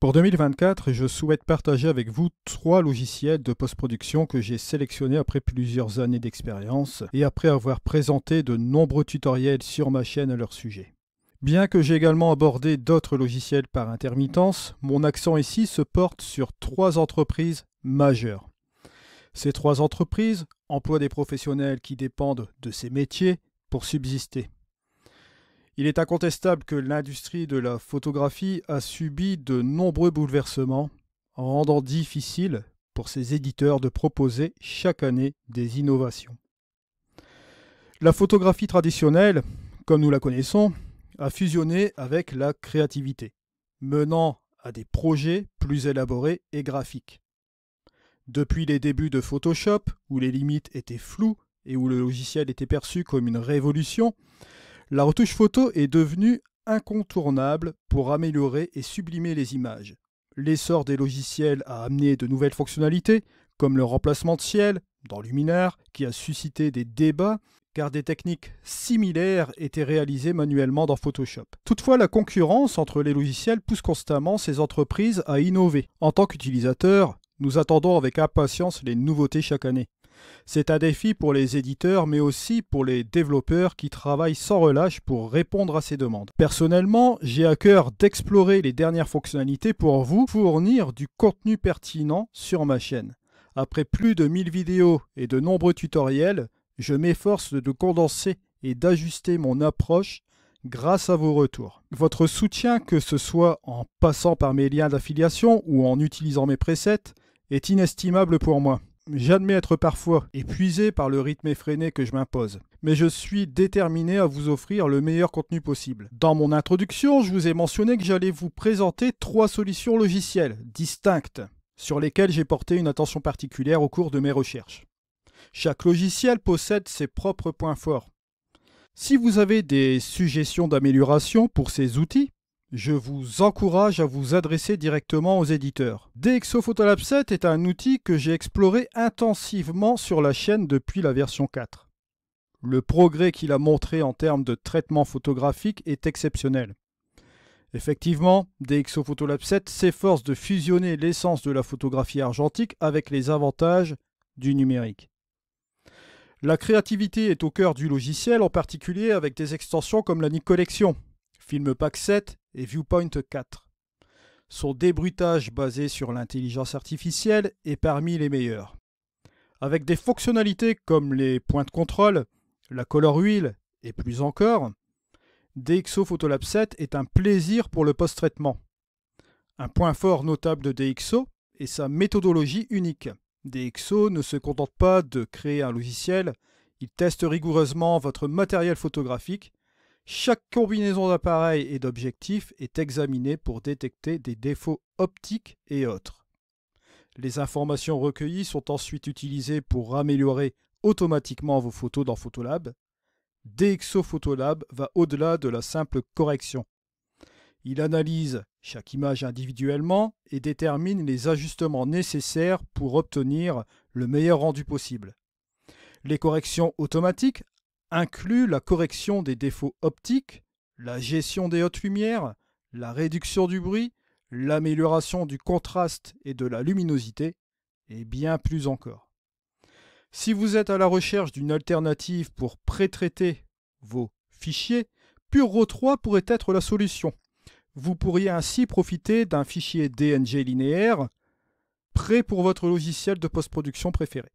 Pour 2024, je souhaite partager avec vous 3 logiciels de post-production que j'ai sélectionnés après plusieurs années d'expérience et après avoir présenté de nombreux tutoriels sur ma chaîne à leur sujet. Bien que j'ai également abordé d'autres logiciels par intermittence, mon accent ici se porte sur 3 entreprises majeures. Ces 3 entreprises emploient des professionnels qui dépendent de ces métiers pour subsister. Il est incontestable que l'industrie de la photographie a subi de nombreux bouleversements, rendant difficile pour ses éditeurs de proposer chaque année des innovations. La photographie traditionnelle, comme nous la connaissons, a fusionné avec la créativité, menant à des projets plus élaborés et graphiques. Depuis les débuts de Photoshop, où les limites étaient floues et où le logiciel était perçu comme une révolution, la retouche photo est devenue incontournable pour améliorer et sublimer les images. L'essor des logiciels a amené de nouvelles fonctionnalités, comme le remplacement de ciel dans Luminar, qui a suscité des débats, car des techniques similaires étaient réalisées manuellement dans Photoshop. Toutefois, la concurrence entre les logiciels pousse constamment ces entreprises à innover. En tant qu'utilisateurs, nous attendons avec impatience les nouveautés chaque année. C'est un défi pour les éditeurs, mais aussi pour les développeurs qui travaillent sans relâche pour répondre à ces demandes. Personnellement, j'ai à cœur d'explorer les dernières fonctionnalités pour vous fournir du contenu pertinent sur ma chaîne. Après plus de 1000 vidéos et de nombreux tutoriels, je m'efforce de condenser et d'ajuster mon approche grâce à vos retours. Votre soutien, que ce soit en passant par mes liens d'affiliation ou en utilisant mes presets, est inestimable pour moi. J'admets être parfois épuisé par le rythme effréné que je m'impose, mais je suis déterminé à vous offrir le meilleur contenu possible. Dans mon introduction, je vous ai mentionné que j'allais vous présenter 3 solutions logicielles distinctes, sur lesquelles j'ai porté une attention particulière au cours de mes recherches. Chaque logiciel possède ses propres points forts. Si vous avez des suggestions d'amélioration pour ces outils, je vous encourage à vous adresser directement aux éditeurs. DxO Photolab 7 est un outil que j'ai exploré intensivement sur la chaîne depuis la version 4. Le progrès qu'il a montré en termes de traitement photographique est exceptionnel. Effectivement, DxO Photolab 7 s'efforce de fusionner l'essence de la photographie argentique avec les avantages du numérique. La créativité est au cœur du logiciel, en particulier avec des extensions comme la Nik Collection, Filmpak 7 et Viewpoint 4. Son débruitage basé sur l'intelligence artificielle est parmi les meilleurs. Avec des fonctionnalités comme les points de contrôle, la color wheel et plus encore, DxO Photolab 7 est un plaisir pour le post-traitement. Un point fort notable de DxO est sa méthodologie unique. DxO ne se contente pas de créer un logiciel, il teste rigoureusement votre matériel photographique. Chaque combinaison d'appareils et d'objectifs est examinée pour détecter des défauts optiques et autres. Les informations recueillies sont ensuite utilisées pour améliorer automatiquement vos photos dans Photolab. DxO Photolab va au-delà de la simple correction. Il analyse chaque image individuellement et détermine les ajustements nécessaires pour obtenir le meilleur rendu possible. Les corrections automatiques inclut la correction des défauts optiques, la gestion des hautes lumières, la réduction du bruit, l'amélioration du contraste et de la luminosité, et bien plus encore. Si vous êtes à la recherche d'une alternative pour pré-traiter vos fichiers, PureRAW 3 pourrait être la solution. Vous pourriez ainsi profiter d'un fichier DNG linéaire, prêt pour votre logiciel de post-production préféré.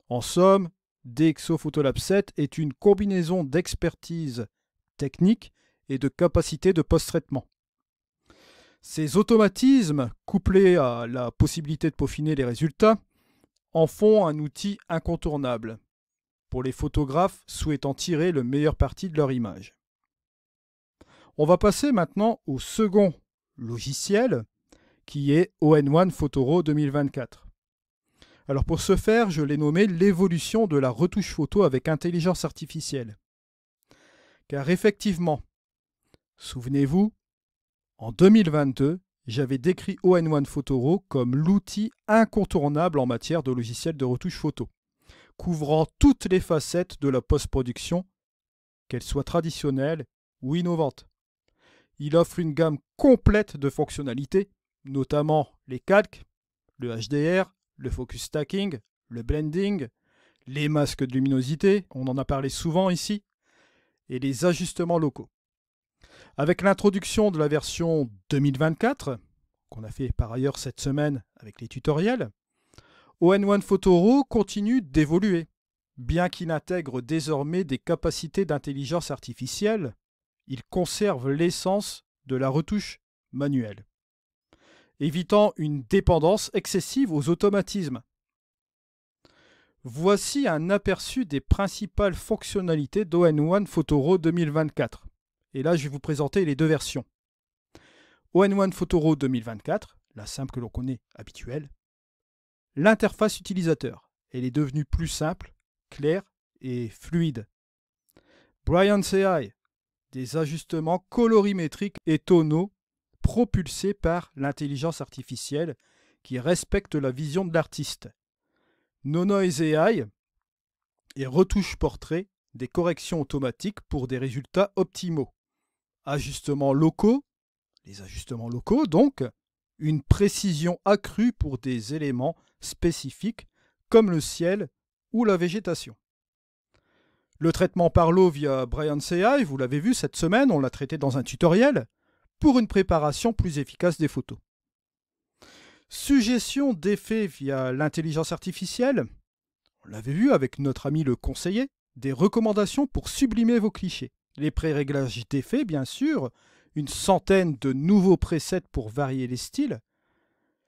En somme, DxO Photolab 7 est une combinaison d'expertise technique et de capacité de post-traitement. Ces automatismes, couplés à la possibilité de peaufiner les résultats, en font un outil incontournable pour les photographes souhaitant tirer le meilleur parti de leur image. On va passer maintenant au second logiciel, qui est ON1 PhotoRAW 2024. Alors pour ce faire, je l'ai nommé l'évolution de la retouche photo avec intelligence artificielle. Car effectivement, souvenez-vous, en 2022, j'avais décrit ON1 PhotoRAW comme l'outil incontournable en matière de logiciel de retouche photo, couvrant toutes les facettes de la post-production, qu'elles soient traditionnelles ou innovantes. Il offre une gamme complète de fonctionnalités notamment les calques, le HDR, le focus stacking, le blending, les masques de luminosité, on en a parlé souvent ici, et les ajustements locaux. Avec l'introduction de la version 2024, qu'on a fait par ailleurs cette semaine avec les tutoriels, ON1 Photoro continue d'évoluer. Bien qu'il intègre désormais des capacités d'intelligence artificielle, il conserve l'essence de la retouche manuelle, évitant une dépendance excessive aux automatismes. Voici un aperçu des principales fonctionnalités d'ON1 Photoro 2024. Et là, je vais vous présenter les deux versions. ON1 Photoro 2024, la simple que l'on connaît habituelle. L'interface utilisateur, elle est devenue plus simple, claire et fluide. Brigance AI, des ajustements colorimétriques et tonaux propulsés par l'intelligence artificielle qui respecte la vision de l'artiste. Nonoise AI et retouche portrait, des corrections automatiques pour des résultats optimaux. Ajustements locaux, les ajustements locaux donc, une précision accrue pour des éléments spécifiques comme le ciel ou la végétation. Le traitement par l'eau via Brigance AI, vous l'avez vu cette semaine, on l'a traité dans un tutoriel, pour une préparation plus efficace des photos. Suggestion d'effets via l'intelligence artificielle, on l'avait vu avec notre ami le conseiller, des recommandations pour sublimer vos clichés. Les pré-réglages d'effets, bien sûr, une centaine de nouveaux presets pour varier les styles,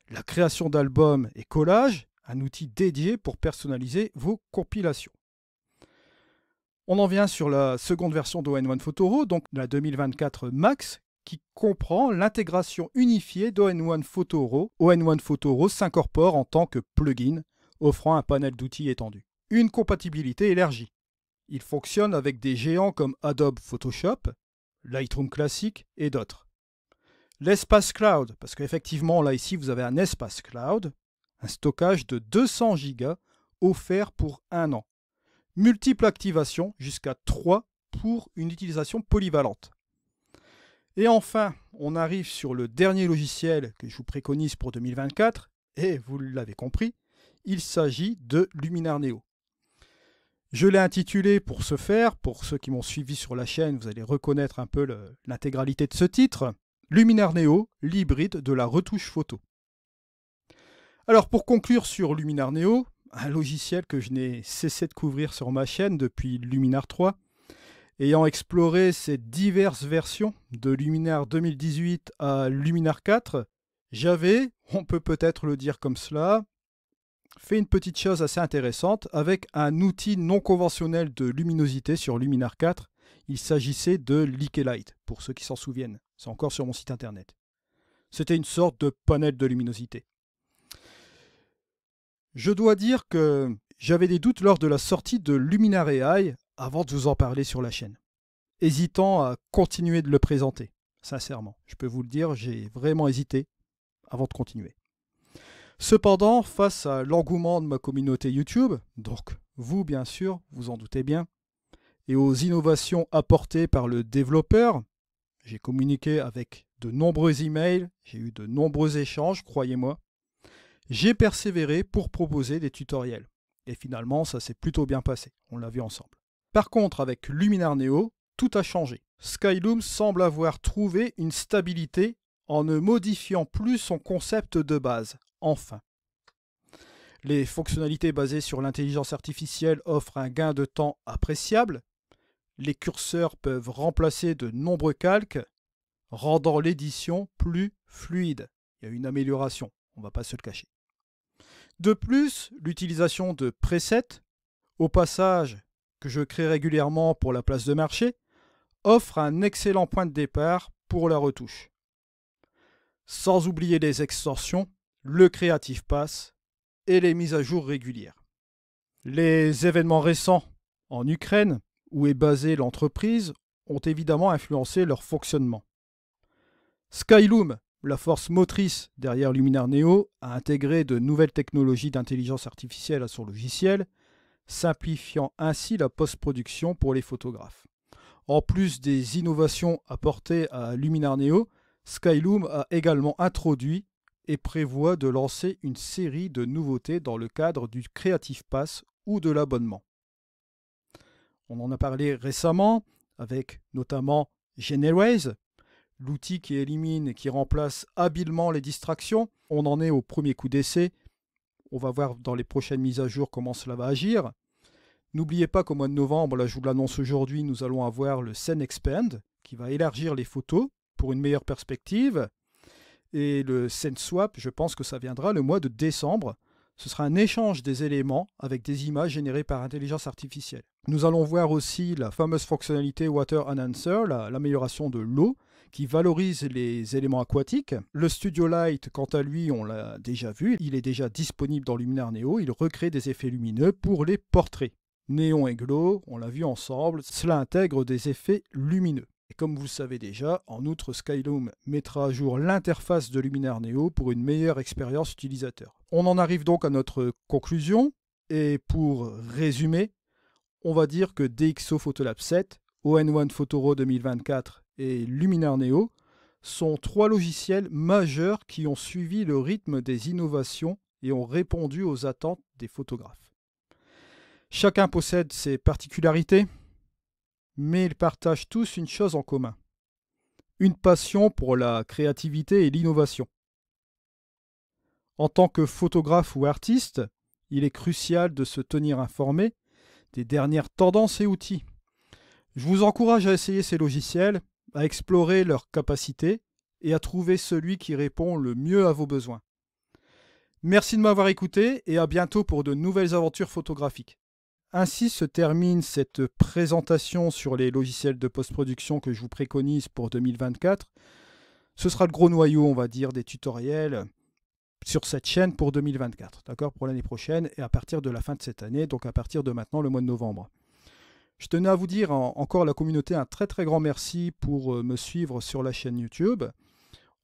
la création d'albums et collages, un outil dédié pour personnaliser vos compilations. On en vient sur la seconde version d'ON1 Photoro, donc la 2024 Max, qui comprend l'intégration unifiée d'ON1 Photoro. ON1 Photoro s'incorpore en tant que plugin, offrant un panel d'outils étendu. Une compatibilité élargie. Il fonctionne avec des géants comme Adobe Photoshop, Lightroom Classic et d'autres. L'espace cloud, parce qu'effectivement là ici vous avez un espace cloud, un stockage de 200 Go offert pour 1 an. Multiple activation jusqu'à 3 pour une utilisation polyvalente. Et enfin, on arrive sur le dernier logiciel que je vous préconise pour 2024, et vous l'avez compris, il s'agit de Luminar Neo. Je l'ai intitulé pour ce faire, pour ceux qui m'ont suivi sur la chaîne, vous allez reconnaître un peu l'intégralité de ce titre, Luminar Neo, l'hybride de la retouche photo. Alors pour conclure sur Luminar Neo, un logiciel que je n'ai cessé de couvrir sur ma chaîne depuis Luminar 3, ayant exploré ces diverses versions de Luminar 2018 à Luminar 4, j'avais, on peut peut-être le dire comme cela, fait une petite chose assez intéressante avec un outil non conventionnel de luminosité sur Luminar 4. Il s'agissait de Likelite, pour ceux qui s'en souviennent. C'est encore sur mon site internet. C'était une sorte de panel de luminosité. Je dois dire que j'avais des doutes lors de la sortie de Luminar AI avant de vous en parler sur la chaîne, hésitant à continuer de le présenter, sincèrement. Je peux vous le dire, j'ai vraiment hésité avant de continuer. Cependant, face à l'engouement de ma communauté YouTube, donc vous bien sûr, vous en doutez bien, et aux innovations apportées par le développeur, j'ai communiqué avec de nombreux emails, j'ai eu de nombreux échanges, croyez-moi, j'ai persévéré pour proposer des tutoriels. Et finalement, ça s'est plutôt bien passé, on l'a vu ensemble. Par contre, avec Luminar Neo, tout a changé. Skylum semble avoir trouvé une stabilité en ne modifiant plus son concept de base. Enfin. Les fonctionnalités basées sur l'intelligence artificielle offrent un gain de temps appréciable. Les curseurs peuvent remplacer de nombreux calques, rendant l'édition plus fluide. Il y a une amélioration, on ne va pas se le cacher. De plus, l'utilisation de presets, au passage que je crée régulièrement pour la place de marché, offre un excellent point de départ pour la retouche. Sans oublier les extensions, le Creative Pass et les mises à jour régulières. Les événements récents en Ukraine, où est basée l'entreprise, ont évidemment influencé leur fonctionnement. Skylum, la force motrice derrière Luminar Neo, a intégré de nouvelles technologies d'intelligence artificielle à son logiciel, simplifiant ainsi la post-production pour les photographes. En plus des innovations apportées à Luminar Neo, Skylum a également introduit et prévoit de lancer une série de nouveautés dans le cadre du Creative Pass ou de l'abonnement. On en a parlé récemment avec notamment Generate, l'outil qui élimine et qui remplace habilement les distractions. On en est au premier coup d'essai. On va voir dans les prochaines mises à jour comment cela va agir. N'oubliez pas qu'au mois de novembre, là je vous l'annonce aujourd'hui, nous allons avoir le Scene Expand qui va élargir les photos pour une meilleure perspective. Et le Scene Swap, je pense que ça viendra le mois de décembre. Ce sera un échange des éléments avec des images générées par intelligence artificielle. Nous allons voir aussi la fameuse fonctionnalité Water Enhancer, l'amélioration de l'eau, qui valorise les éléments aquatiques. Le Studio Light, quant à lui, on l'a déjà vu, il est déjà disponible dans Luminar Neo. Il recrée des effets lumineux pour les portraits. Néon et Glow, on l'a vu ensemble, cela intègre des effets lumineux. Et comme vous le savez déjà, en outre, Skylum mettra à jour l'interface de Luminar Neo pour une meilleure expérience utilisateur. On en arrive donc à notre conclusion, et pour résumer, on va dire que DxO Photolab 7, ON1 Photoro 2024 et Luminar Neo sont trois logiciels majeurs qui ont suivi le rythme des innovations et ont répondu aux attentes des photographes. Chacun possède ses particularités, mais ils partagent tous une chose en commun, une passion pour la créativité et l'innovation. En tant que photographe ou artiste, il est crucial de se tenir informé des dernières tendances et outils. Je vous encourage à essayer ces logiciels, à explorer leurs capacités et à trouver celui qui répond le mieux à vos besoins. Merci de m'avoir écouté et à bientôt pour de nouvelles aventures photographiques. Ainsi se termine cette présentation sur les logiciels de post-production que je vous préconise pour 2024. Ce sera le gros noyau, on va dire, des tutoriels sur cette chaîne pour 2024, d'accord, pour l'année prochaine et à partir de la fin de cette année, donc à partir de maintenant, le mois de novembre. Je tenais à vous dire encore à la communauté un très très grand merci pour me suivre sur la chaîne YouTube.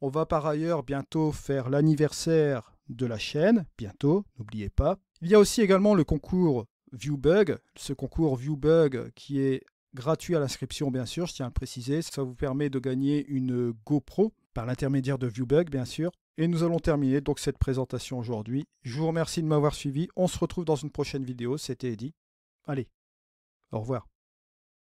On va par ailleurs bientôt faire l'anniversaire de la chaîne, bientôt, n'oubliez pas. Il y a aussi également le concours ViewBug, ce concours ViewBug qui est gratuit à l'inscription bien sûr, je tiens à le préciser, ça vous permet de gagner une GoPro par l'intermédiaire de ViewBug bien sûr. Et nous allons terminer donc cette présentation aujourd'hui. Je vous remercie de m'avoir suivi, on se retrouve dans une prochaine vidéo, c'était Eddy. Allez, au revoir.